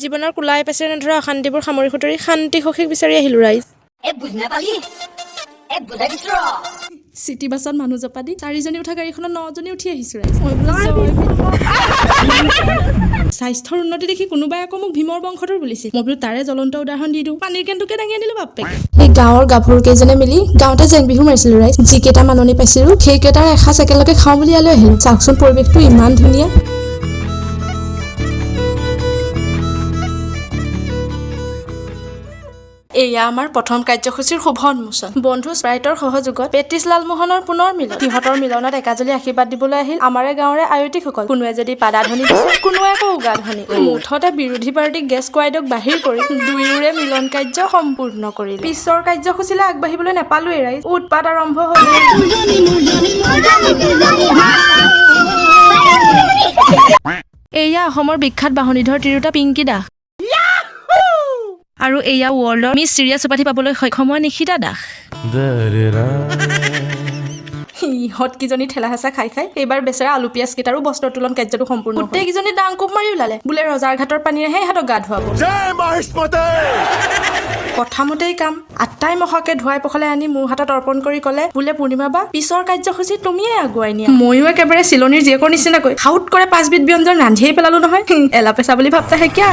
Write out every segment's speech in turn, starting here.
জীৱনৰ কোলাই পেচেৰে নধৰা অশান্তিবোৰ সামৰি সুতৰি শান্তি সখীক বিচাৰি আহিলো ৰাইজ। চিটি বাছত মানুহ জপা দি 4জনী উঠা গাড়ীখনত 9জনী উঠি আহিছো ৰাইজ। স্বাস্থ্যৰ উন্নতি দেখি কোনোবাই আকৌ মোক ভীমৰ বংশধৰ বুলিছিল। মই বোলো তাৰে জ্বলন্ত উদাহৰণ দি দিওঁ। পানীৰ কেনটোকে দাঙি আনিলো বাপেক। সেই গাঁৱৰ গাভৰু কেইজনে মিলি গাঁৱতে জেং বিহু মাৰিছিলো ৰাইজ। যিকেইটা মাননি পাইছিলো সেইকেইটাৰ এসাঁজ একেলগে খাওঁ বুলি ইয়ালৈ আহিলো। চাওকচোন পৰিৱেশটো ইমান ধুনীয়া। এয়া আমাৰ প্ৰথম কাৰ্যসূচীৰ শুভ উন্মোচন। বন্ধু স্প্ৰাইটৰ সহযোগত পেট্ৰিছ লালমোহনৰ পুনৰ মিলন। সিহঁতৰ মিলনত একাজলি আশীৰ্বাদ দিবলৈ আহিল আমাৰে গাঁৱৰে আয়তীসকল। কোনোৱে যদি পাদাধনী দিছে, কোনোৱে আকৌ উগাধনী। মুঠতে বিৰোধী পাৰ্টীক গেছ কোৱাইডক বাহিৰ কৰি দুয়োৰে মিলন কাৰ্য সম্পূৰ্ণ কৰিল। পিছৰ কাৰ্যসূচীলৈ আগবাঢ়িবলৈ নাপালোৱে ৰাইজ। উৎপাত আৰম্ভ হ'ল। এয়া অসমৰ বিখ্যাত বাহনীধৰ তিৰোতা পিংকী দাস। আৰু এয়া ৱৰ্ল্ডৰ মিছ চিৰিয়াছ উপাধি পাবলৈ সক্ষম হোৱা নিশিতা দাস। ইহঁত কিজনী ঠেলা হেঁচা খাই খাই এইবাৰ বেচেৰা আলু পিয়াজ কেইটাৰো বস্ত্ৰ তোলন কাৰ্যটো সম্পূৰ্ণ। গোটেইকেইজনী ডাং কোব মাৰি ওলালে। বোলে ৰজাৰ ঘাটৰ পানীৰেহে ইহঁতক গা ধুৱাব। কথামতেই কাম। আটাই মহাকে ধুৱাই পখালে আনি মোৰ হাতত অৰ্পণ কৰি ক'লে, বোলে পূৰ্ণিমা বা পিছৰ কাৰ্যসূচী তুমিয়ে আগুৱাই নিয়া। ময়ো একেবাৰে চিলনীৰ জীয়েকৰ নিচিনাকৈ হাউট কৰে 5বিধ ব্যঞ্জন ৰান্ধিয়েই পেলালো নহয়। এলা পেচা বুলি ভাবতা হে কিয়া?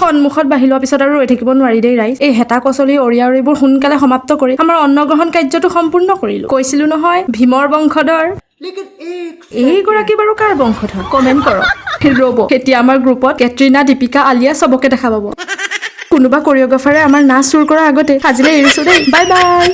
সন্মুখত বাঢ়ি লোৱাৰ পিছত আৰু ৰৈ থাকিব নোৱাৰি দেই ৰাইজ। এই হেতা কচলি অৰিয়াৰিবোৰ সোনকালে সমাপ্ত কৰি আমাৰ অন্নগ্ৰহণ কাৰ্যটো সম্পূৰ্ণ কৰিলো। কৈছিলো নহয় ভীমৰ বংশধৰ। এইগৰাকী বাৰু কাৰ বংশধৰ? কমেণ্ট কৰক। ৰ'ব, এতিয়া আমাৰ গ্ৰুপত কেটৰিনা, দীপিকা, আলিয়া চবকে দেখা পাব। কোনোবা কৰিঅ'গ্ৰাফাৰে আমাৰ নাচ চুৰ কৰাৰ আগতে আজিলৈ এৰিছো দেই। Bye bye.